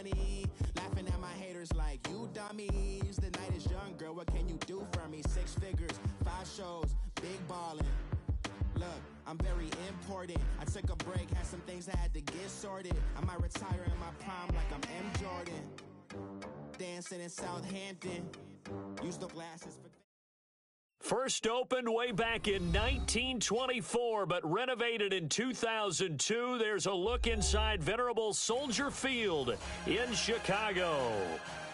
funny. Laughing at my haters like, you dummies. The night is young, girl, what can you do for me? 6 figures, 5 shows, big ballin'. Look, I'm very important. I took a break, had some things I had to get sorted. I might retire in my prime like I'm M. Jordan. Dancing in Southampton. Use the glasses for... First opened way back in 1924, but renovated in 2002. There's a look inside venerable Soldier Field in Chicago.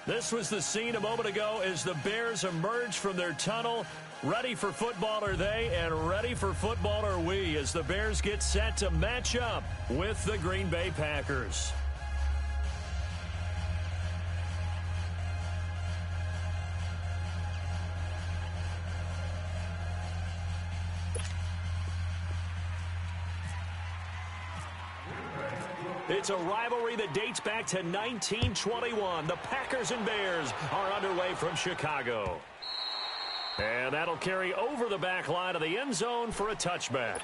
This was the scene a moment ago as the Bears emerged from their tunnel. Ready for football are they, and ready for football are we, as the Bears get set to match up with the Green Bay Packers. It's a rivalry that dates back to 1921. The Packers and Bears are underway from Chicago. And that'll carry over the back line of the end zone for a touchback.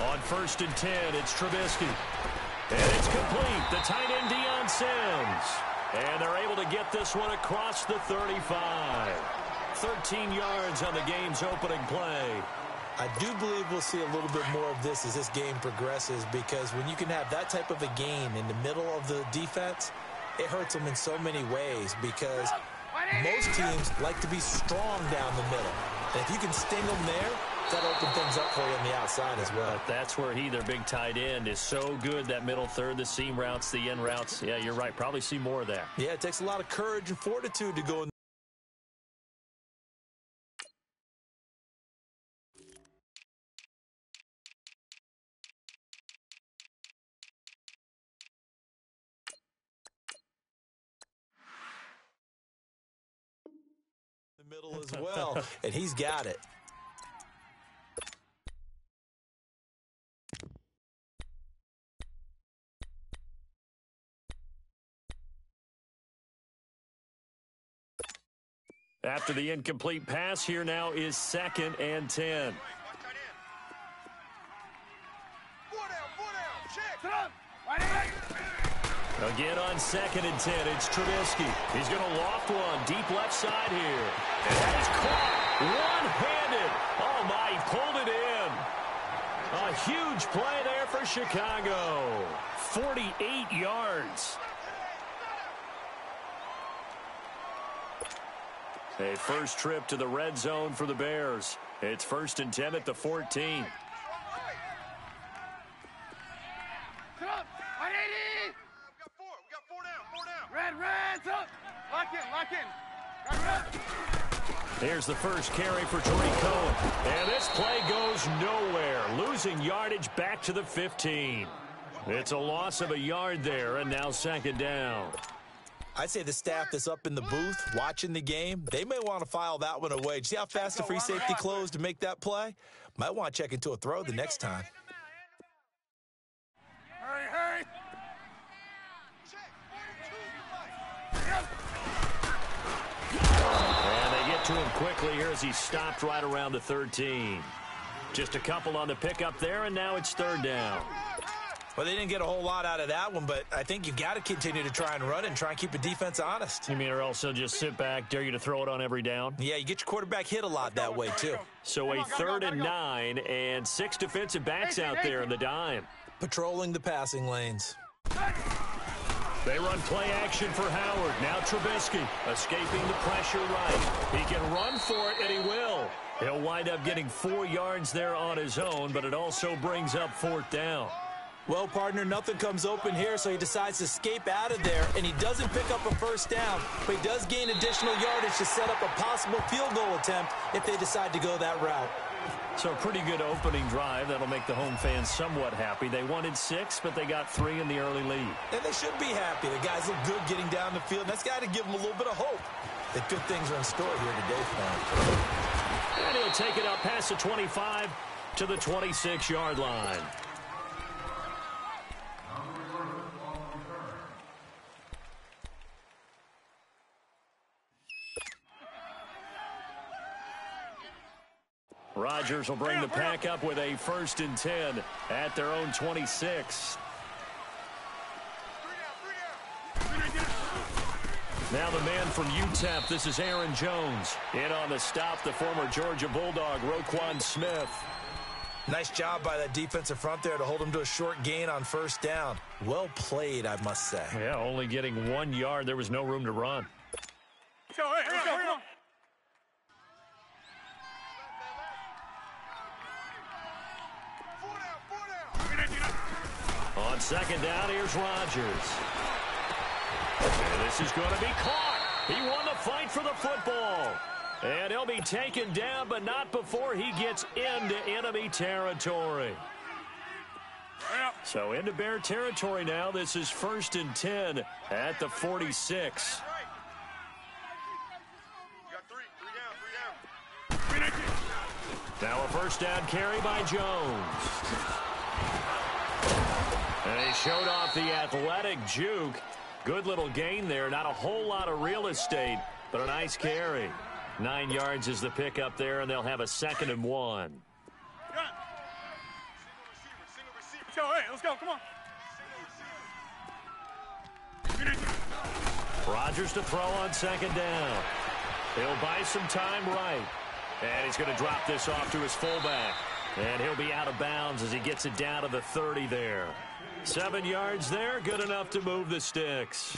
On 1st and 10, it's Trubisky. And it's complete. The tight end, Deion Sims. And they're able to get this one across the 35. 13 yards on the game's opening play. I do believe we'll see a little bit more of this as this game progresses, because when you can have that type of a game in the middle of the defense, it hurts them in so many ways, because most teams like to be strong down the middle. And if you can sting them there, that'll open things up for you on the outside as well. But that's where their big tight end, is so good, that middle third, the seam routes, the end routes. Yeah, you're right. Probably see more of that. Yeah, it takes a lot of courage and fortitude to go in. The middle as well, and he's got it. After the incomplete pass, here now is 2nd and 10. Again on 2nd and 10, it's Trubisky. He's going to loft one deep left side here. And that is caught one-handed. Oh, my, he pulled it in. A huge play there for Chicago. 48 yards. A first trip to the red zone for the Bears. It's 1st and 10 at the 14. Here's the first carry for Tariq Cohen. And this play goes nowhere. Losing yardage back to the 15. It's a loss of a yard there, and now 2nd down. I'd say the staff that's up in the booth watching the game, they may want to file that one away. See how fast the free safety closed to make that play? Might want to check into a throw the next time. Hurry. And they get to him quickly here as he stopped right around the 13. Just a couple on the pickup there, and now it's third down. Well, they didn't get a whole lot out of that one, but I think you've got to continue to try and run and try and keep the defense honest. You mean or also just sit back, dare you to throw it on every down? Yeah, you get your quarterback hit a lot that way, too. So a 3rd and 9 and 6 defensive backs out there in the dime. Patrolling the passing lanes. They run play action for Howard. Now Trubisky escaping the pressure right. He can run for it, and he will. He'll wind up getting 4 yards there on his own, but it also brings up 4th down. Well, partner, nothing comes open here, so he decides to escape out of there, and he doesn't pick up a first down, but he does gain additional yardage to set up a possible field goal attempt if they decide to go that route. So a pretty good opening drive. That'll make the home fans somewhat happy. They wanted 6, but they got 3 in the early lead. And they should be happy. The guys look good getting down the field. That's got to give them a little bit of hope that good things are in store here today for them. And he'll take it up past the 25 to the 26-yard line. Rodgers will bring the pack up with a 1st and 10 at their own 26. Now the man from UTEP, this is Aaron Jones. In on the stop, the former Georgia Bulldog, Roquan Smith. Nice job by that defensive front there to hold him to a short gain on 1st down. Well played, I must say. Yeah, only getting 1 yard. There was no room to run. Hurry on. On 2nd down, here's Rodgers. And this is going to be caught. He won the fight for the football. And he'll be taken down, but not before he gets into enemy territory. So into Bear territory now. This is 1st and 10 at the 46. Now a 1st down carry by Jones. And he showed off the athletic juke. Good little gain there. Not a whole lot of real estate, but a nice carry. 9 yards is the pickup there, and they'll have a 2nd and 1. Let's go, come on. Rodgers to throw on 2nd down. He'll buy some time right. And he's going to drop this off to his fullback. And he'll be out of bounds as he gets it down to the 30 there. 7 yards there, good enough to move the sticks.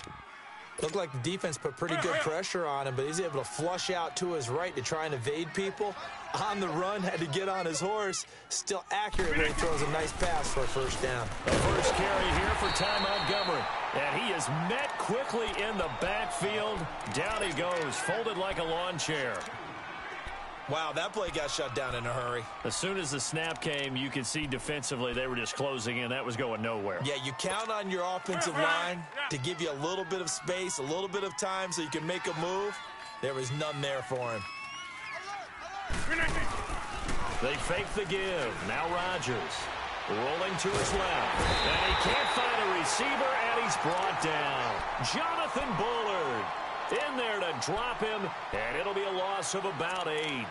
Looked like the defense put pretty good pressure on him, but he's able to flush out to his right to try and evade people. On the run, had to get on his horse. Still accurately throws a nice pass for a 1st down. The first carry here for Ty Montgomery. And he is met quickly in the backfield. Down he goes, folded like a lawn chair. Wow, that play got shut down in a hurry. As soon as the snap came, you could see defensively they were just closing in. That was going nowhere. Yeah, you count on your offensive line to give you a little bit of space, a little bit of time so you can make a move. There was none there for him. They fake the give. Now Rodgers rolling to his left. And he can't find a receiver, and he's brought down. Jonathan Bullard in there to drop him, and it'll be a loss of about 8.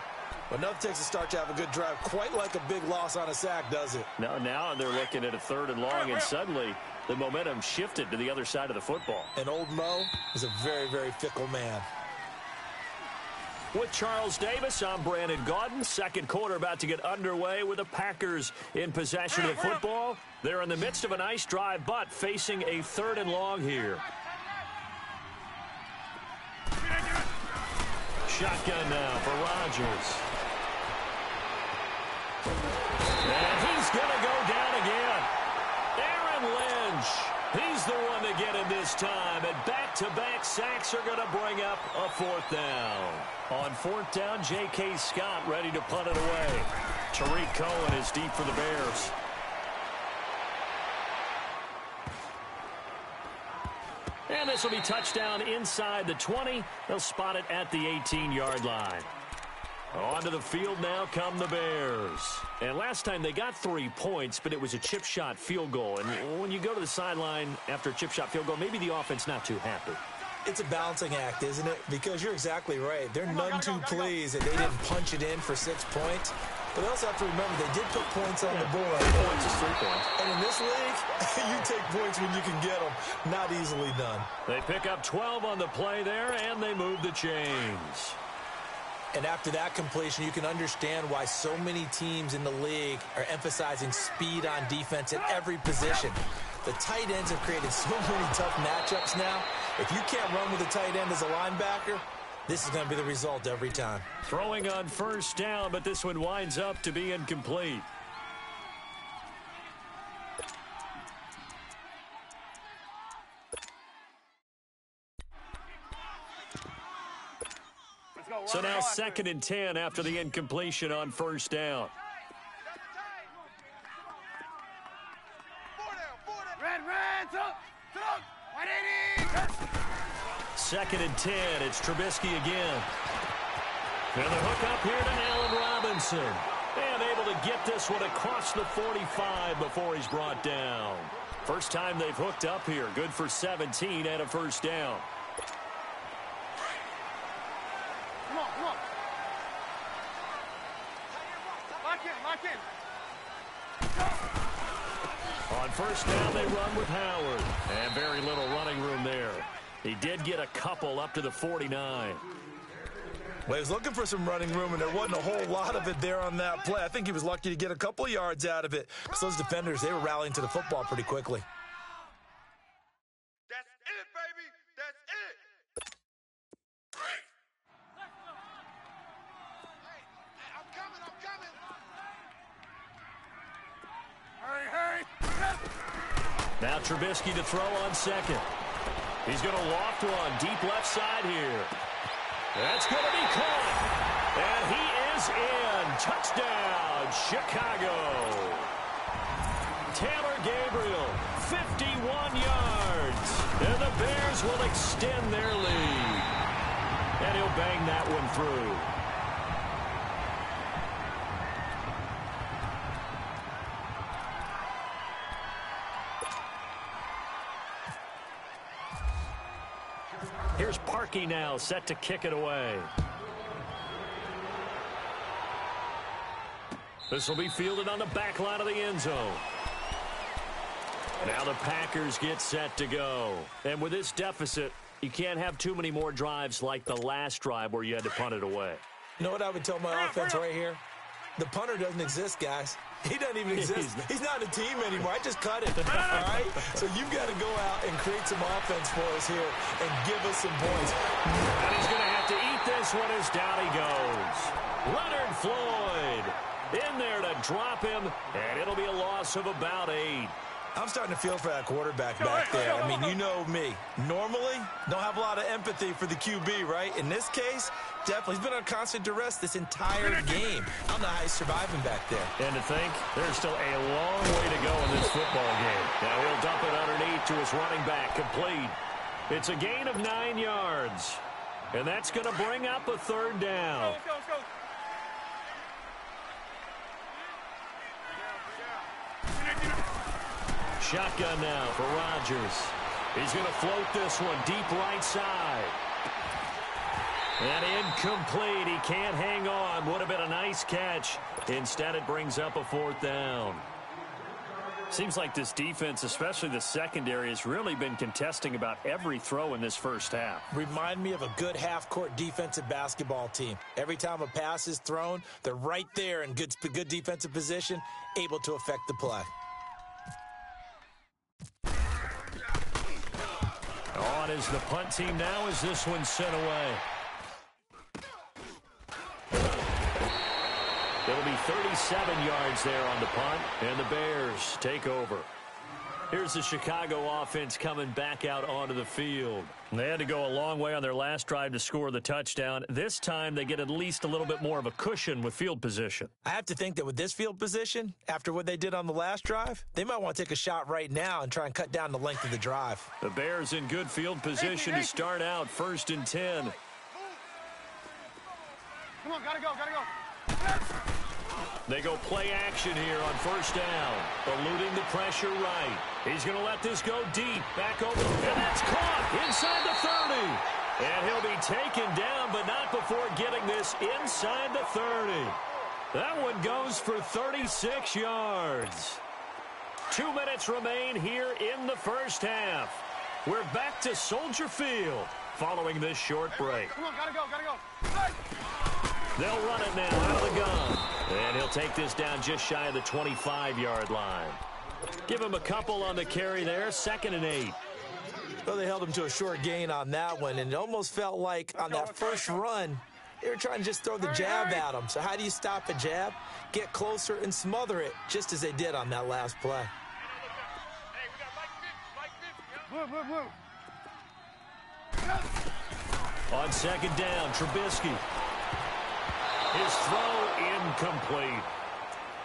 But enough takes a start to have a good drive. Quite like a big loss on a sack, does it? No, now they're looking at a 3rd and long, and suddenly the momentum shifted to the other side of the football. And old Mo is a very, very fickle man. With Charles Davis, I'm Brandon Gaudin. 2nd quarter about to get underway with the Packers in possession of the football. They're in the midst of a nice drive, but facing a 3rd and long here. Shotgun now for Rodgers. And he's going to go down again. Aaron Lynch. He's the one to get him this time. And back-to-back sacks are going to bring up a 4th down. On 4th down, J.K. Scott ready to punt it away. Tariq Cohen is deep for the Bears. And the This will be touchdown inside the 20. They'll spot it at the 18-yard line. Onto the field now come the Bears. And last time they got 3 points, but it was a chip shot field goal. And when you go to the sideline after a chip shot field goal, maybe the offense not too happy. It's a balancing act, isn't it? Because you're exactly right. They're none too pleased that they didn't punch it in for 6 points. But they also have to remember they did put points on the board. 3 points is 3 points. And in this league, you take points when you can get them. Not easily done. They pick up 12 on the play there, and they move the chains. And after that completion, you can understand why so many teams in the league are emphasizing speed on defense at every position. The tight ends have created so many tough matchups now. If you can't run with a tight end as a linebacker, this is going to be the result every time. Throwing on first down, but this one winds up to be incomplete. So now 2nd and 10 after the incompletion on first down. Red, up, 180. 2nd and 10. It's Trubisky again. And the hook up here to Allen Robinson. And able to get this one across the 45 before he's brought down. First time they've hooked up here. Good for 17 and a first down. Come on. Lock in. On first down, they run with Howard. And very little running room there. He did get a couple up to the 49. Well, he was looking for some running room, and there wasn't a whole lot of it there on that play. I think he was lucky to get a couple of yards out of it, because those defenders, they were rallying to the football pretty quickly. That's it, baby. That's it. I'm coming. Hurry. Now Trubisky to throw on second. He's going to loft one deep left side here. That's going to be caught. And he is in. Touchdown, Chicago. Taylor Gabriel, 51 yards. And the Bears will extend their lead. And he'll bang that one through. Here's Parkey now, set to kick it away. This will be fielded on the back line of the end zone. Now the Packers get set to go. And with this deficit, you can't have too many more drives like the last drive where you had to punt it away. You know what I would tell my offense right here? The punter doesn't exist, guys. He doesn't even exist. He's not a team anymore. I just cut it, all right? So you've got to go out and create some offense for us here and give us some points. And he's going to have to eat this one as down he goes. Leonard Floyd in there to drop him, and it'll be a loss of about 8. I'm starting to feel for that quarterback back there. I mean, you know me. Normally, don't have a lot of empathy for the QB, right? In this case, definitely. He's been on constant duress this entire game. I don't know how he's surviving back there. And to think, there's still a long way to go in this football game. Now he'll dump it underneath to his running back, complete. It's a gain of 9 yards. And that's going to bring up a third down. Let's go. Shotgun now for Rodgers. He's going to float this one deep right side. And incomplete. He can't hang on. Would have been a nice catch. Instead, it brings up a fourth down. Seems like this defense, especially the secondary, has really been contesting about every throw in this first half. Remind me of a good half-court defensive basketball team. Every time a pass is thrown, they're right there in good defensive position, able to affect the play. On is the punt team now as this one's sent away. It'll be 37 yards there on the punt, and the Bears take over. Here's the Chicago offense coming back out onto the field. They had to go a long way on their last drive to score the touchdown. This time they get at least a little bit more of a cushion with field position. I have to think that with this field position, after what they did on the last drive, they might want to take a shot right now and try and cut down the length of the drive. The Bears in good field position to start out 1st and 10. Come on, gotta go. They go play action here on 1st down. Eluding the pressure right. He's going to let this go deep. Back over. And that's caught inside the 30. And he'll be taken down, but not before getting this inside the 30. That one goes for 36 yards. 2 minutes remain here in the first half. We're back to Soldier Field following this short break. Come on, gotta go. They'll run it now out of the gun. And he'll take this down just shy of the 25-yard line. Give him a couple on the carry there. 2nd and 8. Well, they held him to a short gain on that one, and it almost felt like on that first run, they were trying to just throw the jab at him. So how do you stop a jab? Get closer and smother it, just as they did on that last play. Blue. On 2nd down, Trubisky. His throw incomplete.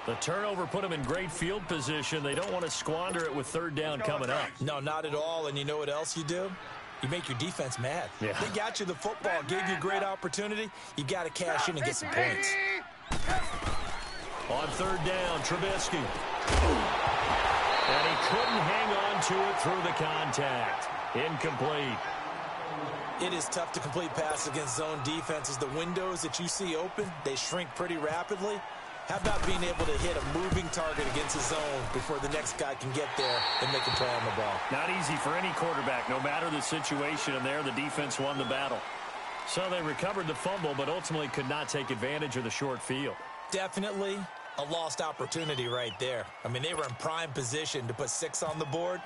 The turnover put him in great field position. They don't want to squander it with 3rd down coming up. No, not at all. And you know what else you do? You make your defense mad. Yeah. They got you the football, gave you a great opportunity. You got to cash in and get some points. On 3rd down, Trubisky. And he couldn't hang on to it through the contact. Incomplete. It is tough to complete passes against zone defenses. The windows that you see open, they shrink pretty rapidly. How about being able to hit a moving target against a zone before the next guy can get there and make a play on the ball? Not easy for any quarterback, no matter the situation, and there the defense won the battle. So they recovered the fumble, but ultimately could not take advantage of the short field. Definitely a lost opportunity right there. I mean, they were in prime position to put 6 on the board.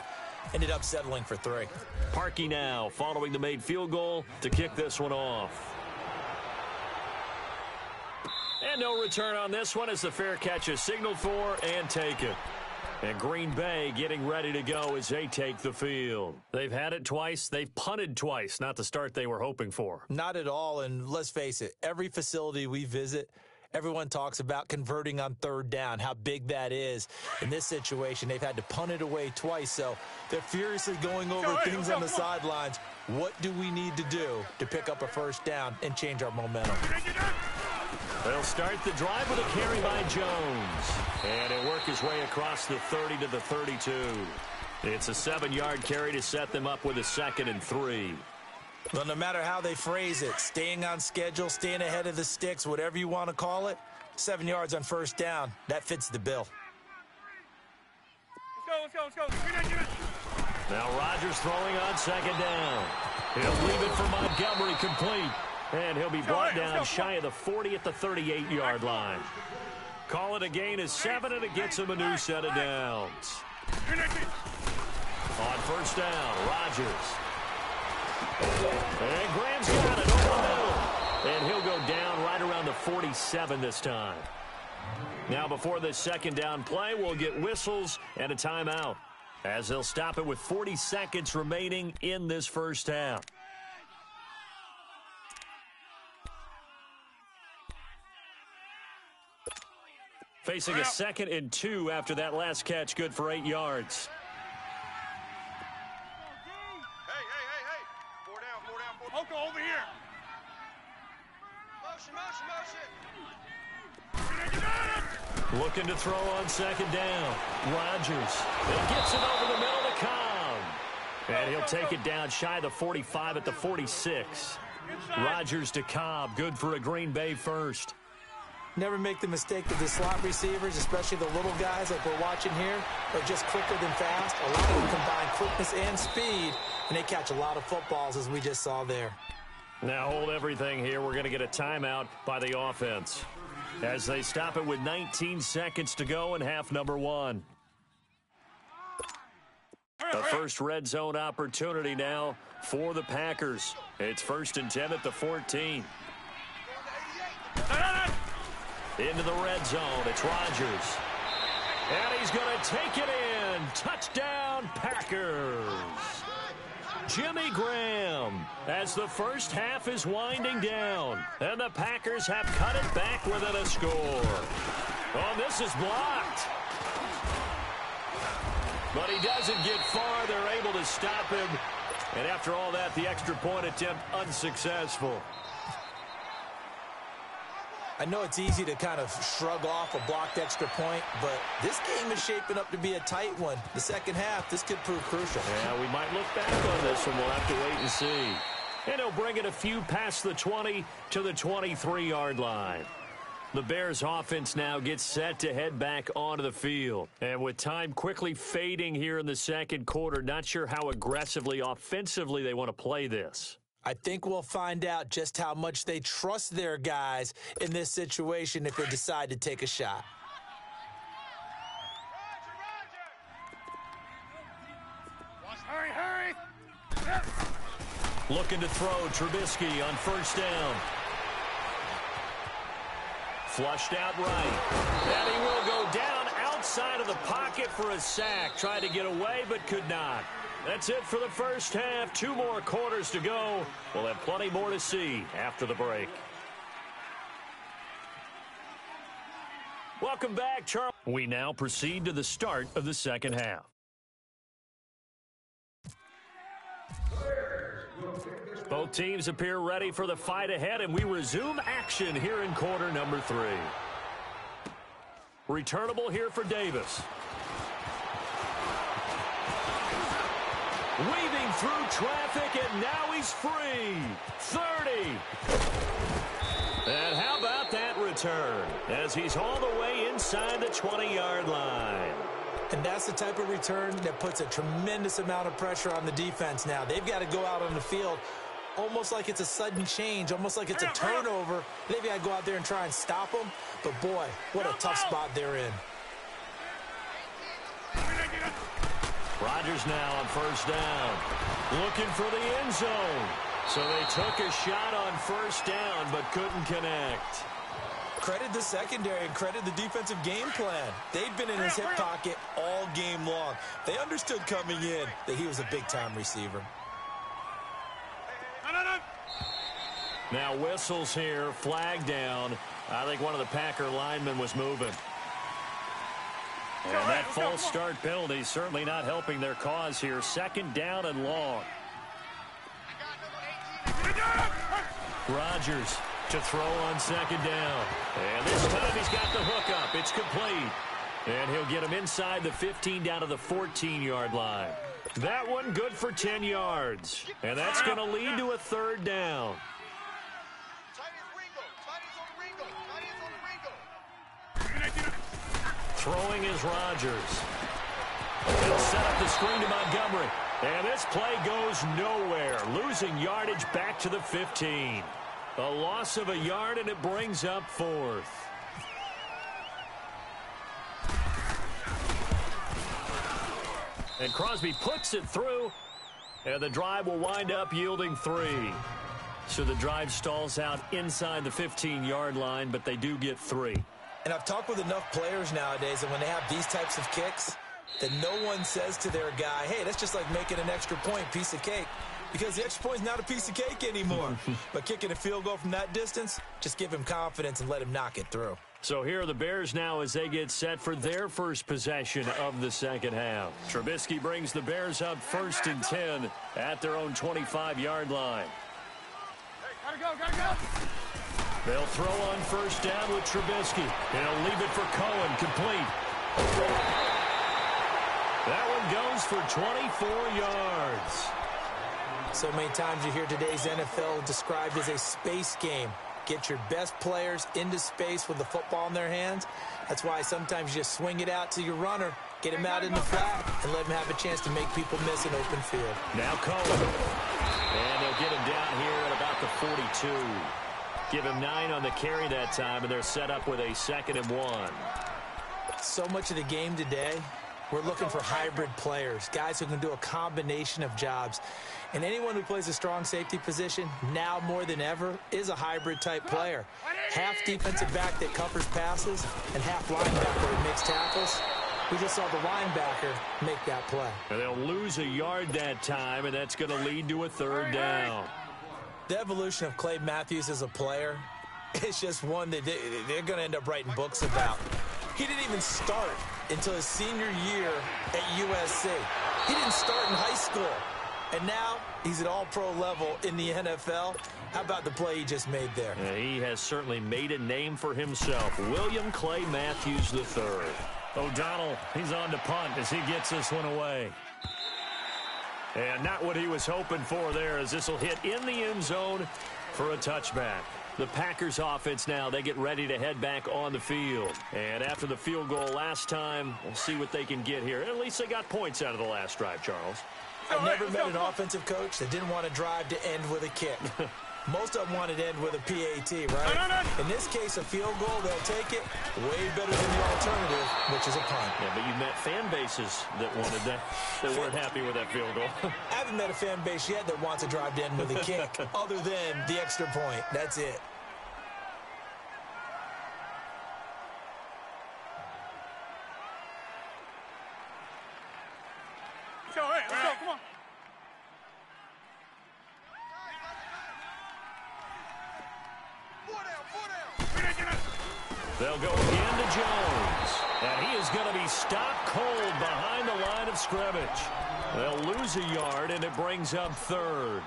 Ended up settling for 3. Parkey now following the made field goal to kick this one off. And no return on this one as the fair catch is signaled for and taken. And Green Bay getting ready to go as they take the field. They've had it twice. They've punted twice. Not the start they were hoping for. Not at all. And let's face it, every facility we visit, everyone talks about converting on 3rd down, how big that is. In this situation, they've had to punt it away twice, so they're furiously going over things on the sidelines. What do we need to do to pick up a 1st down and change our momentum? They'll start the drive with a carry by Jones. And he'll work his way across the 30 to the 32. It's a 7-yard carry to set them up with a 2nd and 3. Well, no matter how they phrase it, staying on schedule, staying ahead of the sticks, whatever you want to call it, 7 yards on 1st down, that fits the bill. Let's go. Now Rodgers throwing on 2nd down. He'll leave it for Montgomery complete. And he'll be brought down shy of the 40 at the 38-yard line. Call it a gain of 7, and it gets him a new set of downs. On 1st down, Rodgers. And Graham's got it over the middle. And he'll go down right around the 47 this time. Now before this 2nd down play, we'll get whistles and a timeout, as they'll stop it with 40 seconds remaining in this first half. Facing a 2nd and 2 after that last catch, good for 8 yards. Hey. 4 down. Oko over here. Motion. Looking to throw on 2nd down. Rodgers. And gets it over the middle to Cobb. And he'll take it down shy of the 45 at the 46. Rodgers to Cobb. Good for a Green Bay first. Never make the mistake that the slot receivers, especially the little guys like we're watching here, are just quicker than fast. A lot of them combine quickness and speed, and they catch a lot of footballs, as we just saw there. Now hold everything here. We're going to get a timeout by the offense as they stop it with 19 seconds to go in half number 1. The first red zone opportunity now for the Packers. It's 1st and 10 at the 14. Into the red zone. It's Rodgers. And he's going to take it in. one. Touchdown, Packers. Jimmy Graham as the first half is winding down. And the Packers have cut it back within a score. Oh, this is blocked. But he doesn't get far. They're able to stop him. And after all that, the extra point attempt unsuccessful. I know it's easy to kind of shrug off a blocked extra point, but this game is shaping up to be a tight one. The second half, this could prove crucial. Yeah, we might look back on this one. We'll have to wait and see. And he'll bring it a few past the 20 to the 23-yard line. The Bears offense now gets set to head back onto the field. And with time quickly fading here in the second quarter, not sure how aggressively, offensively they want to play this. I think we'll find out just how much they trust their guys in this situation if they decide to take a shot. Hurry, hurry. Looking to throw Trubisky on first down. Flushed out right. And he will go down outside of the pocket for a sack. Tried to get away but could not. That's it for the first half. 2 more quarters to go. We'll have plenty more to see after the break. Welcome back, Charles. We now proceed to the start of the second half. Both teams appear ready for the fight ahead, and we resume action here in quarter number 3. Returnable here for Davis. Weaving through traffic, and now he's free. 30. And how about that return as he's all the way inside the 20-yard line. And that's the type of return that puts a tremendous amount of pressure on the defense now. They've got to go out on the field almost like it's a sudden change, almost like it's a turnover. They've got to go out there and try and stop them. But, boy, what a tough spot they're in. Rodgers now on first down. Looking for the end zone. So they took a shot on first down but couldn't connect. Credit the secondary and credit the defensive game plan. They've been in his hip pocket all game long. They understood coming in that he was a big-time receiver. Now whistles here, flag down. I think one of the Packer linemen was moving. And that false start penalty certainly not helping their cause here. Second down and long. Rodgers to throw on second down. And this time he's got the hook up. It's complete. And he'll get him inside the 15 down to the 14-yard line. That one good for 10 yards. And that's going to lead to a third down. Throwing is Rodgers. He'll set up the screen to Montgomery. And this play goes nowhere. Losing yardage back to the 15. A loss of a yard, and it brings up 4th. And Crosby puts it through. And the drive will wind up yielding 3. So the drive stalls out inside the 15-yard line, but they do get 3. And I've talked with enough players nowadays that when they have these types of kicks, that no one says to their guy, hey, that's just like making an extra point, piece of cake. Because the extra point is not a piece of cake anymore. But kicking a field goal from that distance, just give him confidence and let him knock it through. So here are the Bears now as they get set for their first possession of the second half. Trubisky brings the Bears up 1st and 10 at their own 25-yard line. Hey, gotta go. They'll throw on first down with Trubisky. He'll leave it for Cohen, complete. That one goes for 24 yards. So many times you hear today's NFL described as a space game. Get your best players into space with the football in their hands. That's why sometimes you just swing it out to your runner, get him out in the flat, and let him have a chance to make people miss an open field. Now Cohen. And they'll get him down here at about the 42. Give him 9 on the carry that time, and they're set up with a 2nd and 1. So much of the game today, we're looking for hybrid players, guys who can do a combination of jobs. And anyone who plays a strong safety position, now more than ever, is a hybrid-type player. Half defensive back that covers passes and half linebacker that makes tackles. We just saw the linebacker make that play. And they'll lose a yard that time, and that's going to lead to a third down. The evolution of Clay Matthews as a player, it's just one that they're going to end up writing books about. He didn't even start until his senior year at USC. He didn't start in high school. And now he's at all-pro level in the NFL. How about the play he just made there? Yeah, he has certainly made a name for himself. William Clay Matthews III. O'Donnell, he's on to punt as he gets this one away. And not what he was hoping for there, as this will hit in the end zone for a touchback. The Packers offense now, they get ready to head back on the field. And after the field goal last time, we'll see what they can get here. At least they got points out of the last drive, Charles. I've never met an offensive coach that didn't want to drive to end with a kick. Most of them wanted to end with a PAT, right? In this case, a field goal, they'll take it way better than the alternative, which is a punt. Yeah, but you met fan bases that wanted that weren't happy with that field goal. I haven't met a fan base yet that wants to drive to end with a kick, other than the extra point. That's it. Let's go, come on. They'll go again to Jones. And he is going to be stopped cold behind the line of scrimmage. They'll lose a yard, and it brings up third.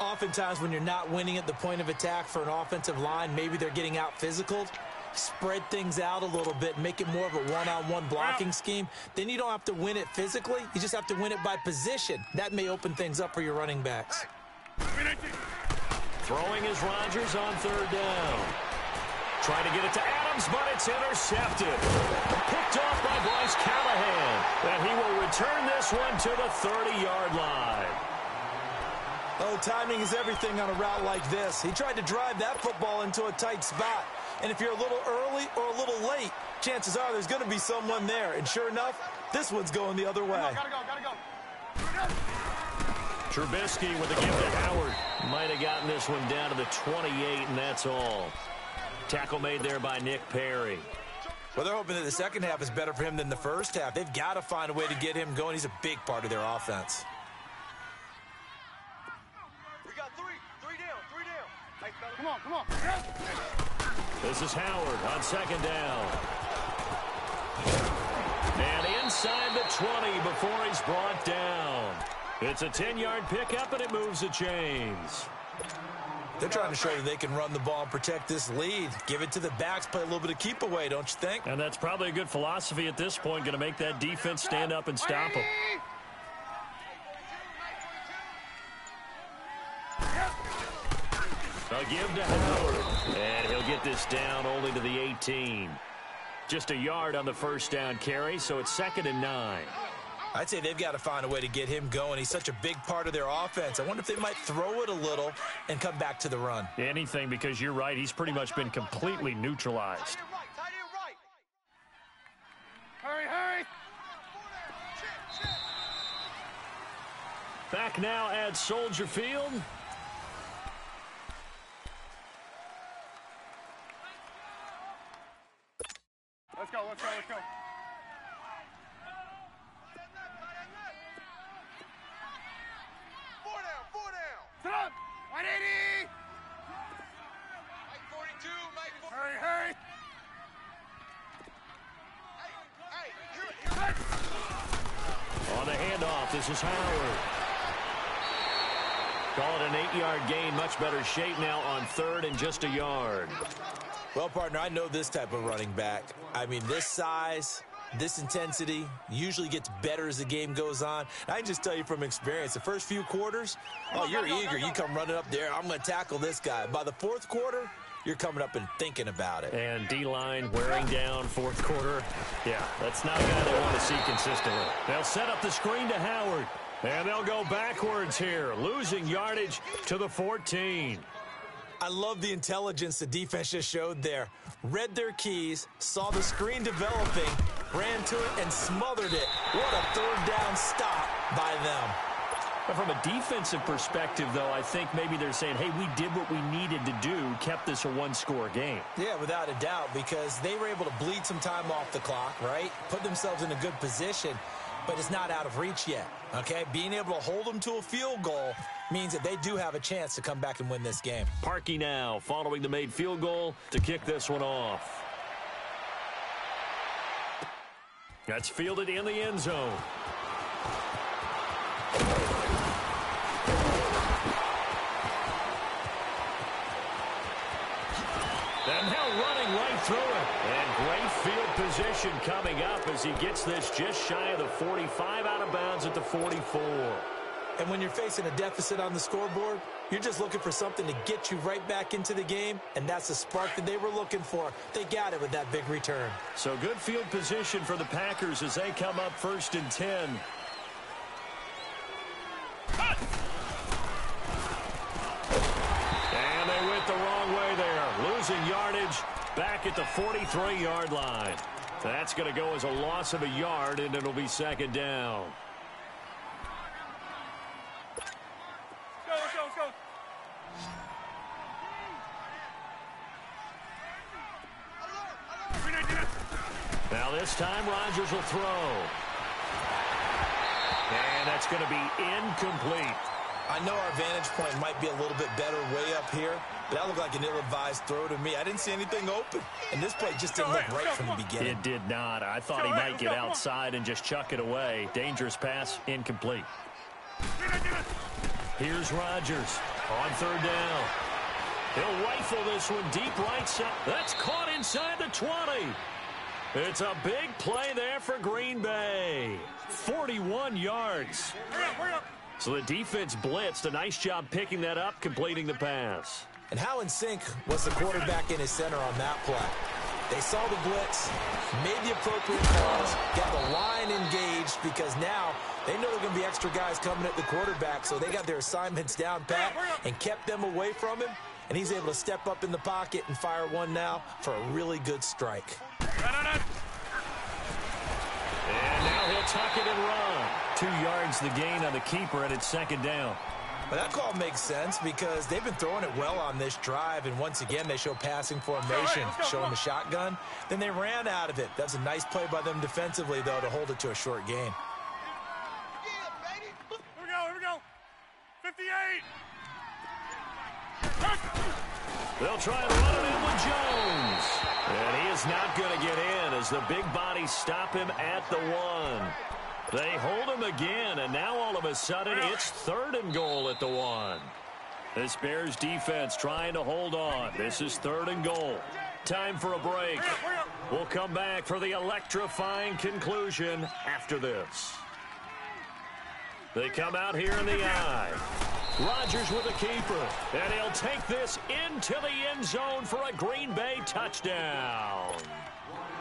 Oftentimes when you're not winning at the point of attack for an offensive line, maybe they're getting out physical. Spread things out a little bit, make it more of a one-on-one blocking scheme. Then you don't have to win it physically. You just have to win it by position. That may open things up for your running backs. Throwing is Rodgers on third down. Trying to get it to Adams, but it's intercepted. Picked off by Bryce Callahan. And he will return this one to the 30-yard line. Oh, timing is everything on a route like this. He tried to drive that football into a tight spot. And if you're a little early or a little late, chances are there's going to be someone there. And sure enough, this one's going the other way. Gotta go. Trubisky with a give to Howard. Might have gotten this one down to the 28, and that's all. Tackle made there by Nick Perry. Well, they're hoping that the second half is better for him than the first half. They've got to find a way to get him going. He's a big part of their offense. We got three down. Hey, fella, come on. This is Howard on second down. And inside the 20 before he's brought down. It's a 10-yard pickup, and it moves the chains. They're trying to show that they can run the ball and protect this lead. Give it to the backs, play a little bit of keep away, don't you think? And that's probably a good philosophy at this point, going to make that defense stand up and stop them. They'll give to Howard, and he'll get this down only to the 18. Just a yard on the first down carry, so it's 2nd and 9. I'd say they've got to find a way to get him going. He's such a big part of their offense. I wonder if they might throw it a little and come back to the run. Anything, because you're right. He's pretty much been completely neutralized. Hurry. Back now at Soldier Field. Let's go. Four down. Sit up. 180. Mike 42. Hurry. On the handoff, this is Howard. Call it an 8-yard gain. Much better shape now on third and just a yard. Well, partner, I know this type of running back. I mean, this size, this intensity usually gets better as the game goes on. I can just tell you from experience, the first few quarters, you're eager. You come running up there, I'm going to tackle this guy. By the fourth quarter, you're coming up and thinking about it. And D-line wearing down fourth quarter. Yeah, that's not a guy they want to see consistently. They'll set up the screen to Howard. And they'll go backwards here, losing yardage to the 14. I love the intelligence the defense just showed there. Read their keys, saw the screen developing, ran to it, and smothered it. What a third down stop by them. From a defensive perspective, though, I think maybe they're saying, hey, we did what we needed to do, kept this a one-score game. Yeah, without a doubt, because they were able to bleed some time off the clock, right? Put themselves in a good position, but it's not out of reach yet, okay? Being able to hold them to a field goal means that they do have a chance to come back and win this game. Parkey now following the made field goal to kick this one off. That's fielded in the end zone. And now running right through it. And great field position coming up as he gets this just shy of the 45, out of bounds at the 44. And when you're facing a deficit on the scoreboard, you're just looking for something to get you right back into the game, and that's the spark that they were looking for. They got it with that big return. So good field position for the Packers as they come up 1st and 10. And they went the wrong way there, losing yardage back at the 43-yard line. That's going to go as a loss of a yard, and it'll be 2nd down. Let's go. Now this time Rodgers will throw. And that's going to be incomplete. I know our vantage point might be a little bit better way up here, but that looked like an ill-advised throw to me. I didn't see anything open, and this play just didn't look right from the beginning. It did not. I thought he might get outside and just chuck it away. Dangerous pass, incomplete. Here's Rodgers on 3rd down. He'll rifle this one deep right side. That's caught inside the 20. It's a big play there for Green Bay. 41 yards. Hurry up. So the defense blitzed. A nice job picking that up, completing the pass. And how in sync was the quarterback in his center on that play? They saw the blitz, made the appropriate calls, got the line engaged because now they know there are going to be extra guys coming at the quarterback, so they got their assignments down pat and kept them away from him, and he's able to step up in the pocket and fire one now for a really good strike. And now he'll tuck it and run. 2 yards the gain on the keeper, and it's 2nd down. But that call makes sense because they've been throwing it well on this drive, and once again they show passing formation, show them a shotgun. Then they ran out of it. That's a nice play by them defensively, though, to hold it to a short gain. Here we go. 58. They'll try and run it in with Jones. And he is not going to get in as the big bodies stop him at the 1. They hold him again, and now all of a sudden it's 3rd and goal at the 1. This Bears defense trying to hold on. This is 3rd and goal. Time for a break. We'll come back for the electrifying conclusion after this. They come out here in the eye. Rodgers with a keeper, and he'll take this into the end zone for a Green Bay touchdown.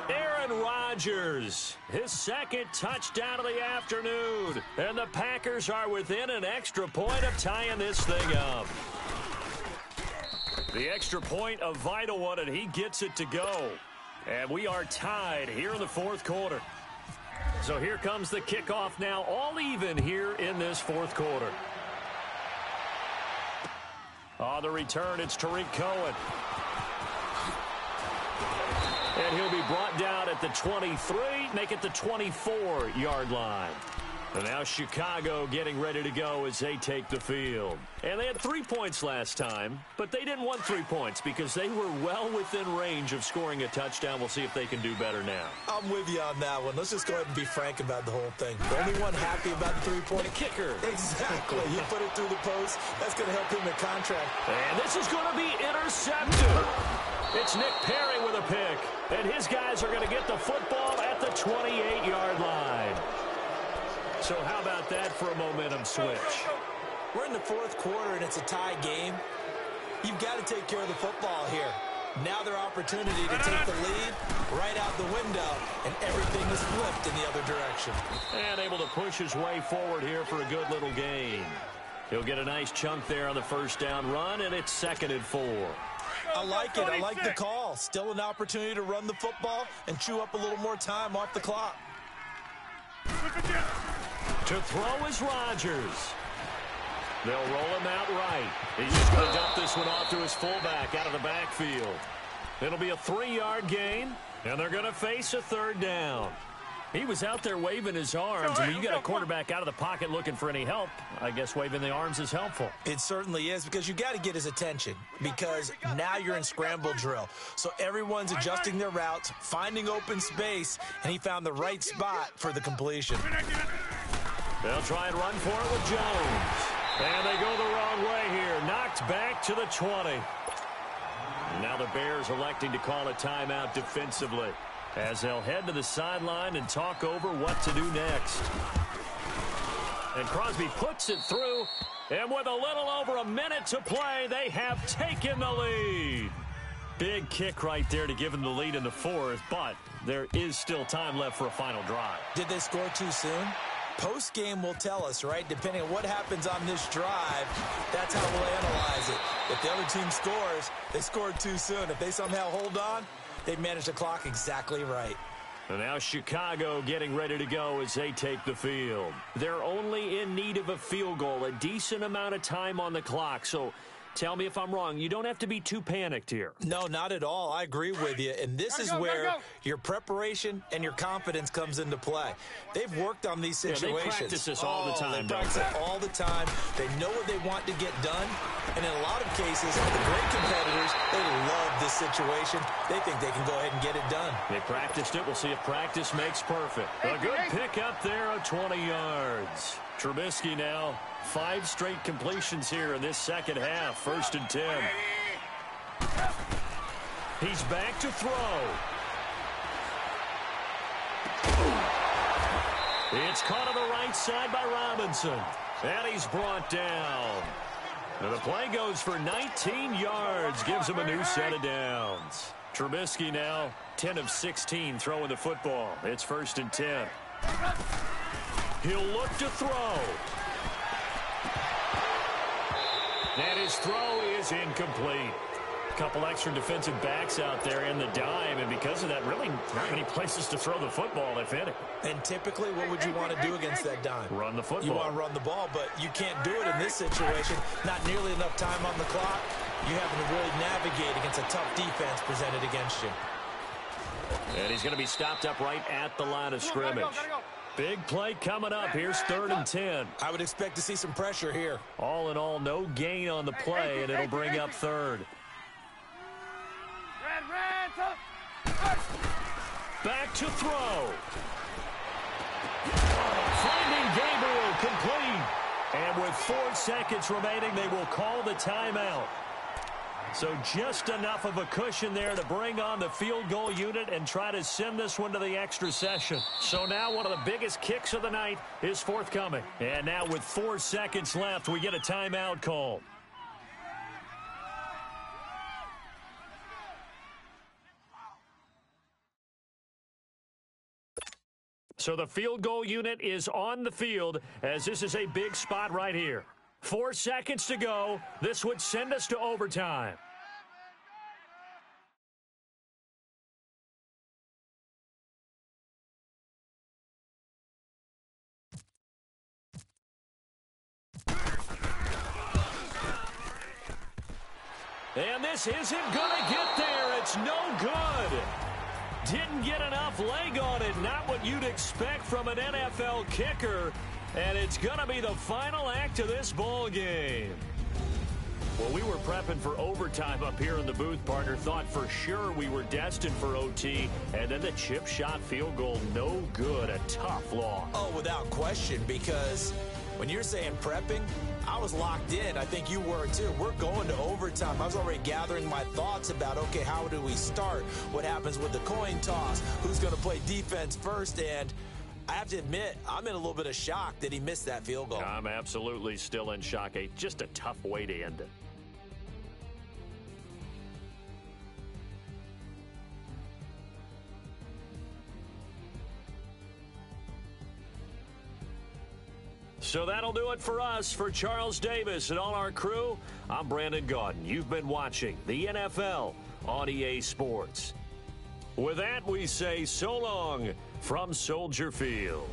Aaron Rodgers, his 2nd touchdown of the afternoon, and the Packers are within an extra point of tying this thing up. The extra point, a vital one, and he gets it to go. And we are tied here in the 4th quarter. So here comes the kickoff now, all even here in this 4th quarter. On the return, it's Tariq Cohen. And he'll be brought down at the 23, make it the 24-yard line. And now Chicago getting ready to go as they take the field. And they had 3 points last time, but they didn't want 3 points because they were well within range of scoring a touchdown. We'll see if they can do better now. I'm with you on that one. Let's just go ahead and be frank about the whole thing. The only one happy about the 3-point kicker. Exactly. You put it through the post. That's going to help him in contract. And this is going to be intercepted. It's Nick Perry with a pick. And his guys are going to get the football at the 28-yard line. So how about that for a momentum switch? We're in the 4th quarter, and it's a tie game. You've got to take care of the football here. Now their opportunity to take the lead right out the window, and everything is flipped in the other direction. And able to push his way forward here for a good little gain. He'll get a nice chunk there on the 1st down run, and it's 2nd and 4. I like it. I like the call. Still an opportunity to run the football and chew up a little more time off the clock. To throw is Rodgers. They'll roll him out right. He's just going to dump this one off to his fullback out of the backfield. It'll be a 3-yard gain, and they're going to face a third down. He was out there waving his arms. When you got a quarterback out of the pocket looking for any help, I guess waving the arms is helpful. It certainly is, because you got to get his attention, because now you're in scramble drill. So everyone's adjusting their routes, finding open space, and he found the right spot for the completion. They'll try and run for it with Jones. And they go the wrong way here. Knocked back to the 20. Now the Bears electing to call a timeout defensively, as they'll head to the sideline and talk over what to do next. And Crosby puts it through, and with a little over a minute to play, they have taken the lead. Big kick right there to give them the lead in the fourth, but there is still time left for a final drive. Did they score too soon? Post-game will tell us, right? Depending on what happens on this drive, that's how we'll analyze it. If the other team scores, they scored too soon. If they somehow hold on, they've managed the clock exactly right. And now Chicago getting ready to go as they take the field. They're only in need of a field goal, a decent amount of time on the clock. So tell me if I'm wrong. You don't have to be too panicked here. No, not at all. I agree with you. And this is where your preparation and your confidence comes into play. They've worked on these situations. Yeah, they practice this all the time. They practice it all the time. They know what they want to get done. And in a lot of cases, the great competitors, they love this situation. They think they can go ahead and get it done. They practiced it. We'll see if practice makes perfect. A good pick up there of 20 yards. Trubisky now, 5 straight completions here in this second half. 1st and 10. He's back to throw. It's caught on the right side by Robinson. And he's brought down. And the play goes for 19 yards. Gives him a new set of downs. Trubisky now 10 of 16 throwing the football. It's 1st and 10. He'll look to throw. And his throw is incomplete. A couple extra defensive backs out there in the dime, and because of that, really not many places to throw the football, if any. And typically, what would you want to do against that dime? Run the football. You want to run the ball, but you can't do it in this situation. Not nearly enough time on the clock. You're having to really navigate against a tough defense presented against you. And he's going to be stopped up right at the line of scrimmage. Big play coming up. Here's 3rd and 10. I would expect to see some pressure here. All in all, no gain on the play, and it'll bring up 3rd. Back to throw. Finding Gabriel complete. And with 4 seconds remaining, they will call the timeout. So just enough of a cushion there to bring on the field goal unit and try to send this one to the extra session. So now one of the biggest kicks of the night is forthcoming. And now with 4 seconds left, we get a timeout call. So the field goal unit is on the field, as this is a big spot right here. 4 seconds to go. This would send us to overtime. And this isn't going to get there. It's no good. Didn't get enough leg on it. Not what you'd expect from an NFL kicker. And it's going to be the final act of this ball game. Well, we were prepping for overtime up here in the booth, partner. Thought for sure we were destined for OT. And then the chip shot field goal, no good. A tough loss. Oh, without question, because when you're saying prepping, I was locked in. I think you were too. We're going to overtime. I was already gathering my thoughts about, okay, how do we start? What happens with the coin toss? Who's going to play defense first? And I have to admit, I'm in a little bit of shock that he missed that field goal. I'm absolutely still in shock. Just a tough way to end it. So that'll do it for us. For Charles Davis and all our crew, I'm Brandon Gaudin. You've been watching the NFL on EA Sports. With that, we say so long from Soldier Field.